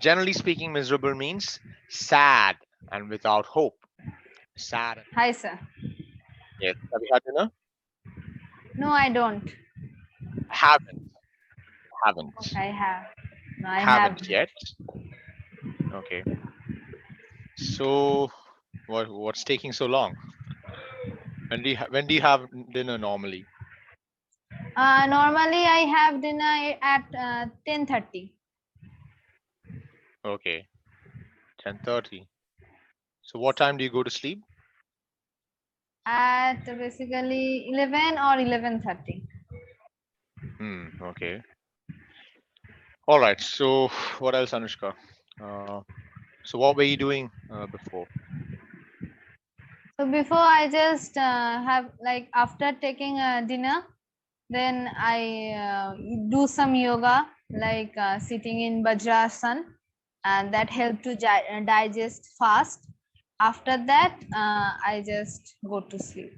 Generally speaking, miserable means sad and without hope. Sad. Hi, sir. Yes. Have you had dinner? No, I don't. Haven't. Haven't. I have. No, I have. Haven't yet. Okay. So, what's taking so long? When do you have dinner normally? Normally, I have dinner at 10:30. Okay, 10:30. So, what time do you go to sleep? At basically 11 or 11:30. Okay. All right. So, what else, Anushka? Uh, so, what were you doing before? So before I just have like after taking dinner, then I do some yoga, like sitting in Vajrasan, and that help to digest fast. After that, I just go to sleep.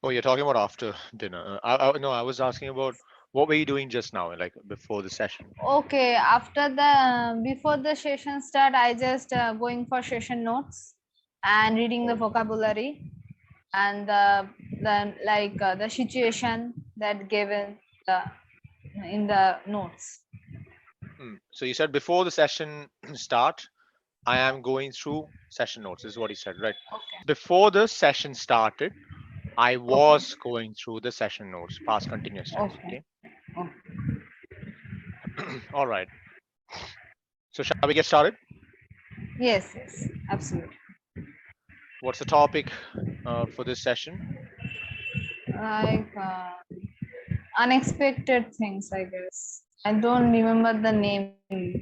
Oh, you're talking about after dinner. No, I was asking about what were you doing just now, like before the session? Okay, after the before the session start, I just going for session notes and reading the Oh, vocabulary and the situation that given the in the notes. So you said before the session start, I am going through session notes. Is what you said, right? Okay. Before the session started, I Okay. was going through the session notes, past continuous tense. Okay. Okay. Oh, All right. So shall we get started? yes, yes, absolutely. What's the topic for this session? Like unexpected things, I guess. I don't remember the name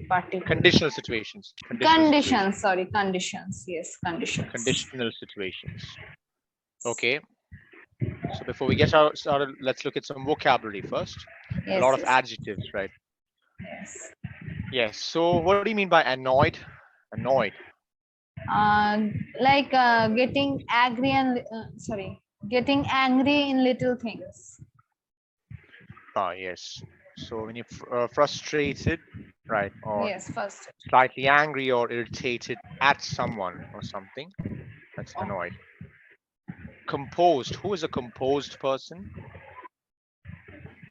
particularly. Conditional situations. Conditional Conditions, situations. sorry, conditions. Yes, conditions. Conditional situations. Okay. So before we get started, let's look at some vocabulary first. A lot Yes, of yes, adjectives, right? yes. Yes. So what do you mean by annoyed? Annoyed. Like getting angry and getting angry in little things. Ah, yes. So when you're frustrated, right, or Yes, first. slightly angry or irritated at someone or something, that's Oh, annoyed. Composed. Who is a composed person?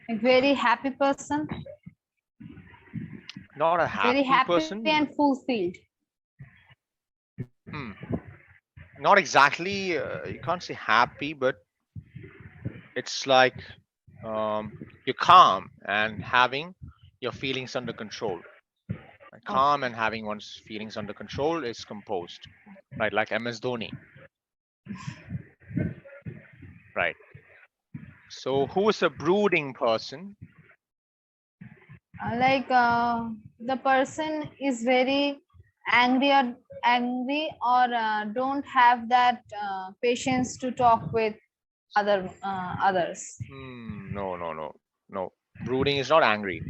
like very happy person, Not a very happy happy person. and fulfilled. Hmm. Not exactly. You can't say happy, but it's like you're calm and having your feelings under control. And calm Okay. and having one's feelings under control is composed, right? Like MS Dhoni, right? So who is a brooding person? Like the person is very angry or don't have that patience to talk with others. No, no, no, no. Brooding is not angry.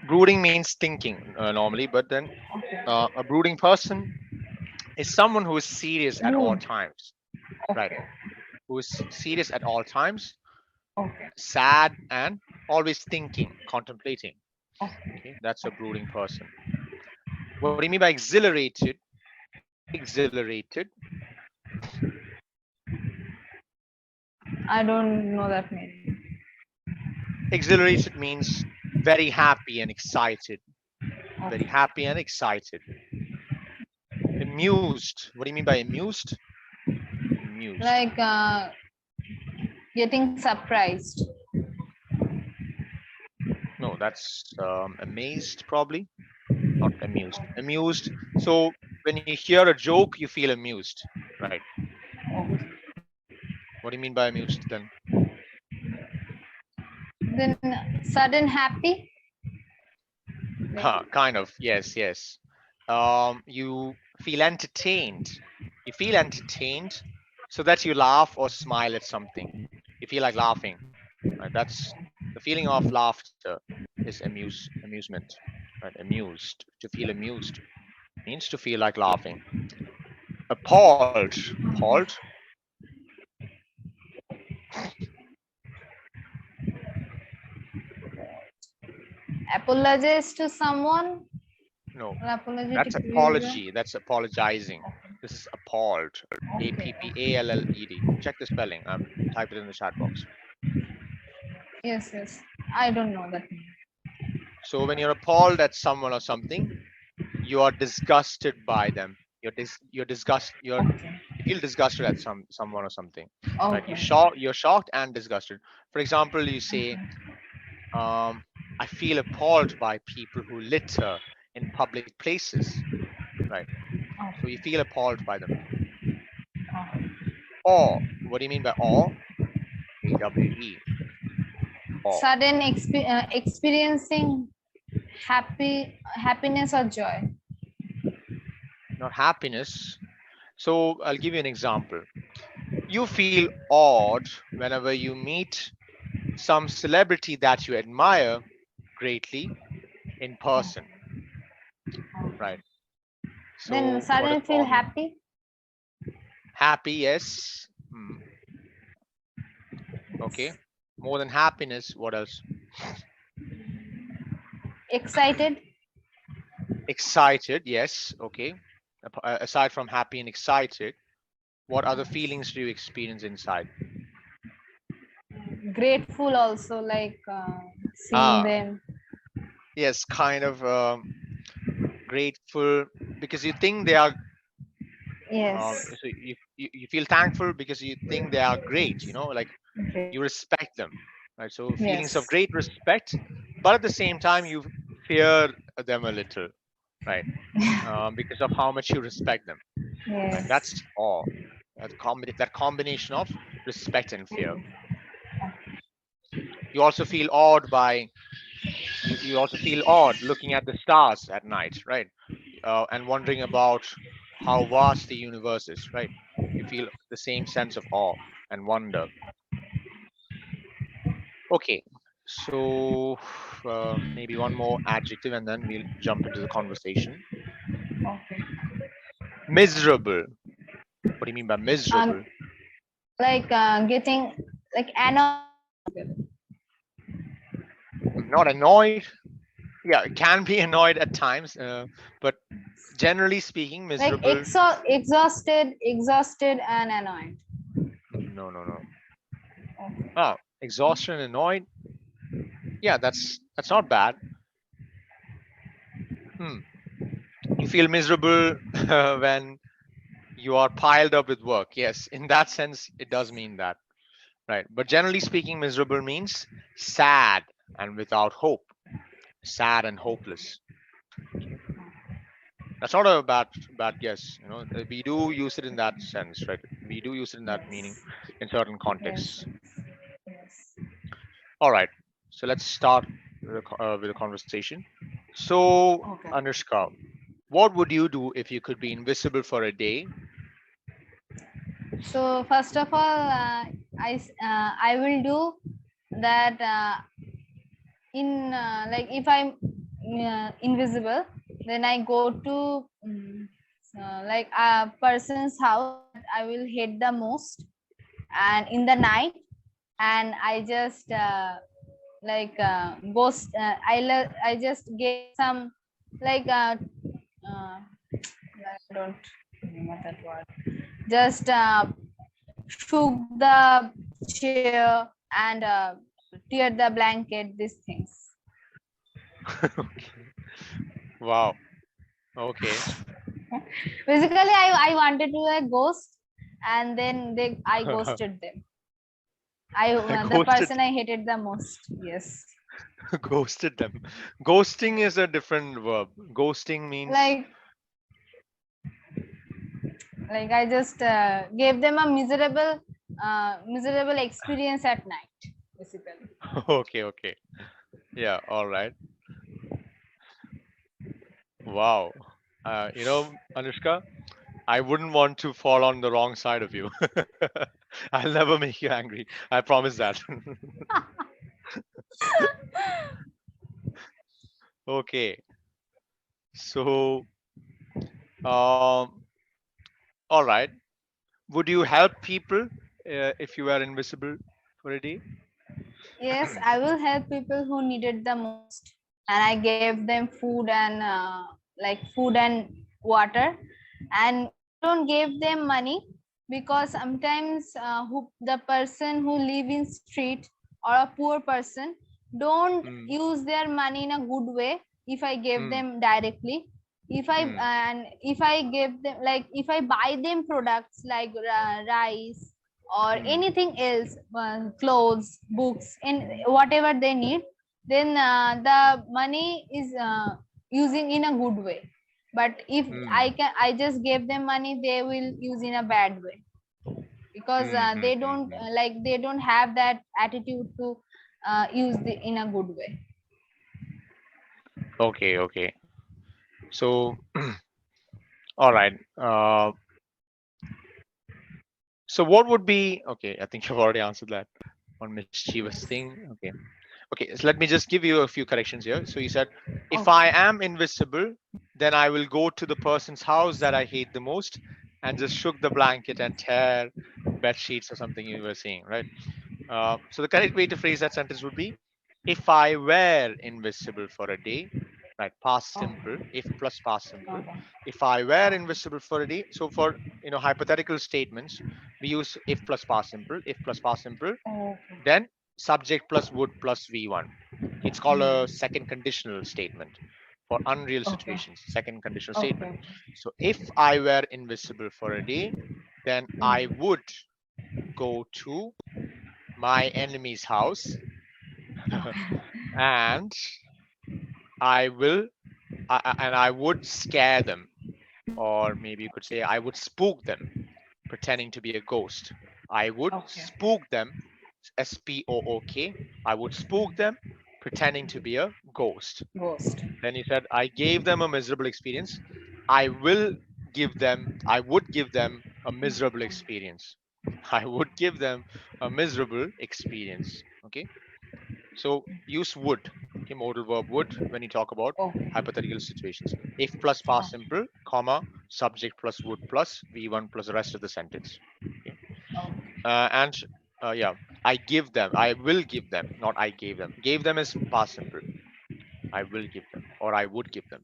Brooding means thinking normally, but then Okay. a brooding person is someone who is serious at all Rude. times, right? Okay. Who is serious at all times, Okay. sad and always thinking, contemplating. Okay. Okay, that's a brooding person. What do you mean by exhilarated? Exhilarated. I don't know that meaning. Exhilarated means very happy and excited. Very Okay. happy and excited. Amused. What do you mean by amused? Amused. Like getting surprised. No, that's amazed probably. Not amused. Amused. So when you hear a joke, you feel amused, right? Okay. What do you mean by amused then? Then sudden happy. Like, Kind of. Yes, yes. You feel entertained. You feel entertained so that you laugh or smile at something. You feel like laughing. Right? That's the feeling of laughter is amusement. Right? Amused. To feel amused means to feel like laughing. Appalled. Appalled. apologize to someone. No, that's Apologetic reason. apology. That's apologizing. This is appalled. A Okay. P P A L L E D. Check the spelling. Type it in the chat box. Yes, yes. I don't know that. So when you're appalled at someone or something, you are disgusted by them. Okay. You feel disgusted at someone or something, right? Okay. You're shocked and disgusted. For example, you say, I feel appalled by people who litter in public places, right? So you Okay. feel appalled by them. Okay. Awe. What do you mean by awe? AWE. Awe. Sudden experiencing happiness or joy. Not happiness. So I'll give you an example. You feel awed whenever you meet some celebrity that you admire greatly in person, right? Then So what does suddenly feel awe mean? happy, Happy, yes. Okay. More than happiness, what else? excited, Excited, yes. Okay. Aside from happy and excited, what other feelings do you experience inside? grateful also, like seeing Ah, them. yes, kind of grateful because you think they are. Yes. So you feel thankful because you think they are great. Like Okay. you respect them, right? So feelings of Yes. great respect, but at the same time you fear them a little, right? Because of how much you respect them, right? Yes. That's awe. That combination of respect and fear. You also feel awed by you also feel awed looking at the stars at night, right? And wondering about how vast the universe is, right? You feel the same sense of awe and wonder. Okay, so maybe one more adjective and then we'll jump into the conversation. Okay. Miserable. What do you mean by miserable? Like getting like annoyed. Not annoyed. Yeah, it can be annoyed at times, but generally speaking, Like miserable. exhausted and annoyed. No, no, no. Okay. Oh, exhausted and annoyed. Yeah, that's not bad. Hmm. You feel miserable when you are piled up with work. Yes, in that sense, it does mean that, right? But generally speaking, miserable means sad and without hope, sad and hopeless. Okay, that's not a bad guess. We do use it in that sense, right? We do use it in that meaning Yes. in certain Yes. contexts. Yes. All right, so let's start with a conversation. So, Okay. Anushka, what would you do if you could be invisible for a day? So first of all, I will do that in like if I'm invisible, then I go to like a person's house that I will hate the most, and in the night, and I just like ghost. I just gave some like I don't remember that word. Just shook the chair and tear the blanket. These things. Okay. Wow. Okay. Basically, I wanted to a ghost, and then I ghosted them. The Ghosted, person I hated the most. Yes. ghosted them. Ghosting is a different verb. Ghosting means Like I just gave them a miserable experience at night, basically. okay, okay. Yeah, all right. Wow. Anushka, I wouldn't want to fall on the wrong side of you. I'll never make you angry. I promise that. Okay. So, um, all right. Would you help people if you were invisible for a day? Yes, I will help people who needed the most, and I gave them food and like food and water, and I don't give them money because sometimes the person who live in street or a poor person don't mm, use their money in a good way if I give mm, them directly. If I mm, and if I give them, like if I buy them products like rice or mm, anything else, clothes, books, and mm, whatever they need, then the money is using in a good way. But if mm, I just gave them money, they will use in a bad way because mm, mm, they mm, don't mm. they don't have that attitude to use in a good way. Okay, okay. So, all right. So what would be okay? I think you've already answered that. One mischievous Yes. thing. Okay. Okay. So let me just give you a few corrections here. So you said, if I Okay. am invisible, then I will go to the person's house that I hate the most and just shook the blanket and tear bed sheets or something you were saying, right? So the correct way to phrase that sentence would be, if I were invisible for a day, right? Past simple, Okay. if plus past simple. Okay. If I were invisible for a day, so for hypothetical statements, we use if plus past simple. If plus past simple, Okay. then subject plus would plus V1. It's called a second conditional statement for unreal Okay. situations. Second conditional statement. Okay. So if I were invisible for a day, then I Mm. would go to my enemy's house Okay. and I will and I would scare them, or maybe you could say I would spook them, pretending to be a ghost. I would Okay. spook them, SPOOK. I would spook them, pretending to be a ghost. Ghost. Then he said, I gave them a miserable experience. I would give them a miserable experience. I would give them a miserable experience. Okay. So use would, okay, modal verb would when you talk about Okay. hypothetical situations. If plus past simple, comma, subject plus would plus V1 plus the rest of the sentence. Okay. Okay. And yeah, I will give them, not I gave them. Gave them is past simple. I will give them or I would give them.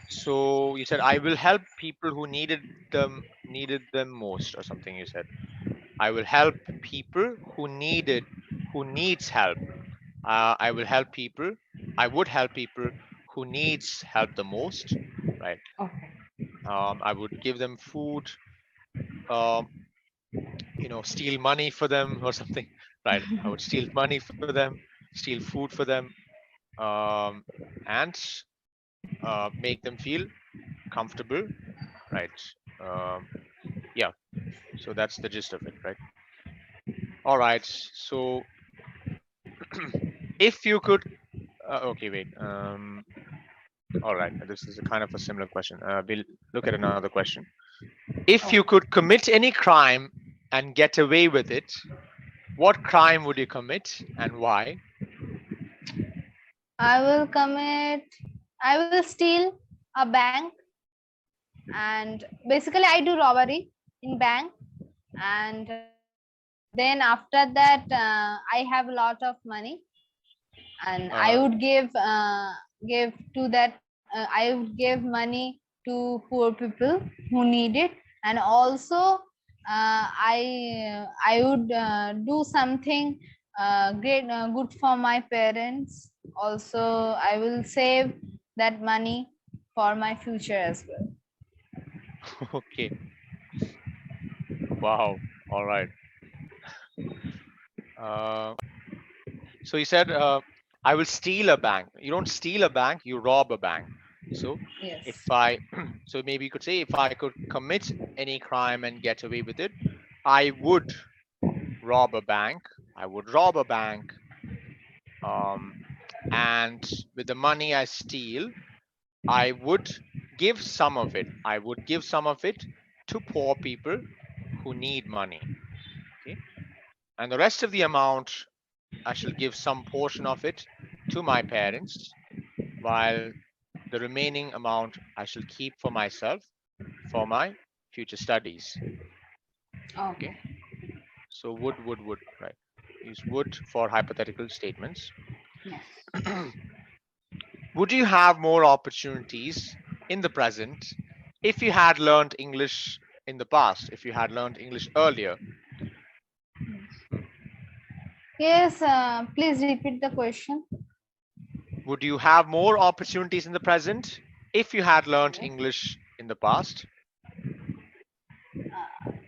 So you said I will help people who needed them most or something you said. I will help people who needs help. I will help people. I would help people who needs help the most, right? Okay. I would give them food, um, steal money for them or something, right? I would steal money for them, steal food for them, um, and make them feel comfortable, right? Um, yeah. So that's the gist of it, right? All right. So if you could, okay, wait. All right. This is a kind of a similar question. We'll look at another question. If you Okay. could commit any crime and get away with it, what crime would you commit and why? I will commit. I will steal a bank, and basically I do robbery in bank, and then after that I have a lot of money, and I Uh, would give to that. I would give money to poor people who need it, and also I would do something great, good for my parents. Also, I will save that money for my future as well. okay. Wow. All right. Uh, so you said, I will steal a bank. You don't steal a bank, you rob a bank. So if Yes. I, so maybe you could say, if I could commit any crime and get away with it, I would rob a bank. I would rob a bank. Um, and with the money I steal, I would give some of it. I would give some of it to poor people who need money. Okay. And the rest of the amount, I shall give some portion of it to my parents, while the remaining amount I shall keep for myself for my future studies. Okay. Okay. So would, right? Use would for hypothetical statements. Yes. Would you have more opportunities in the present if you had learned English in the past, if you had learned English earlier? Hmm. Yes, please repeat the question. Would you have more opportunities in the present if you had learned Yes. English in the past?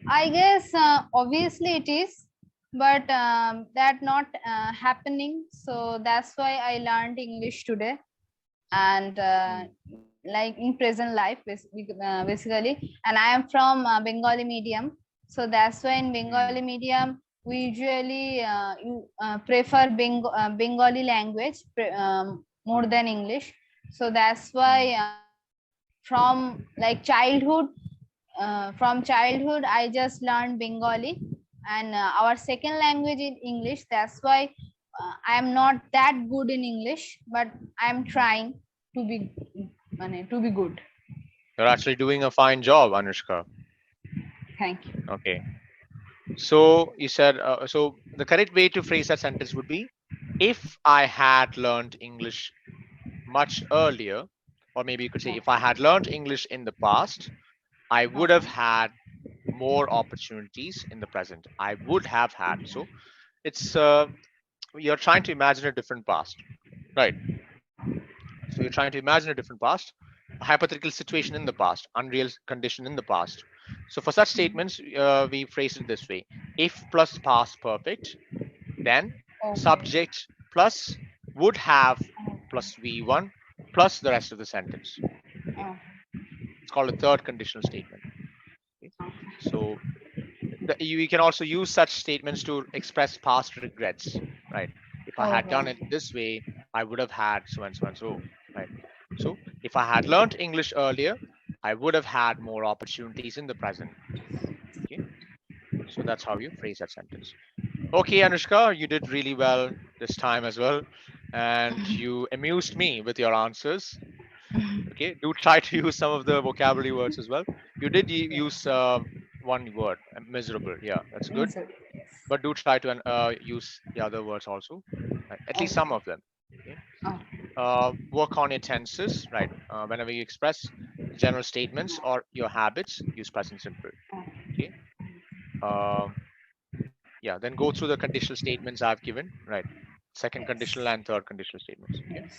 I guess obviously it is, but that not happening. So that's why I learned English today, and Hmm. like in present life, basically. And I am from Bengali medium, so that's why in Bengali Hmm. medium we usually prefer Bengali language more Hmm. than English. So that's Hmm. why from like childhood from childhood I just learned Bengali, and our second language is English. That's why I am not that good in English, but I am trying to be to be good. You're actually doing a fine job, Anushka. Thank you. Okay. So you said, so the correct way to phrase that sentence would be, if I had learned English much earlier, or maybe you could say, if I had learned English in the past, I would have Okay. had more opportunities in the present. I would have had. So it's, you're trying to imagine a different past, right? So you're trying to imagine a different past, a hypothetical situation in the past, unreal condition in the past. So for such statements, we phrase it this way: if plus past perfect, then Okay. subject plus would have plus v1 plus the rest of the sentence. Okay, Oh, it's called a third conditional statement. Okay, so you can also use such statements to express past regrets, right? If I had done it okay. this way, I would have had so and so and so, right? So if I had learned English earlier, I would have had more opportunities in the present. Okay, so that's how you phrase that sentence. Okay, Anushka, you did really well this time as well, and you amused me with your answers. Okay, do try to use some of the vocabulary words as well. You did use one word, miserable. Yeah, that's good. Yes, sir. But do try to use the other words also, right? At least some Okay. of them. Okay. Oh, Work on your tenses, right? Whenever you express general statements or your habits, use present simple. oh, Okay. Um, yeah. Then go through the conditional statements I've given, right? Second yes. conditional and third conditional statements. Okay. Yes.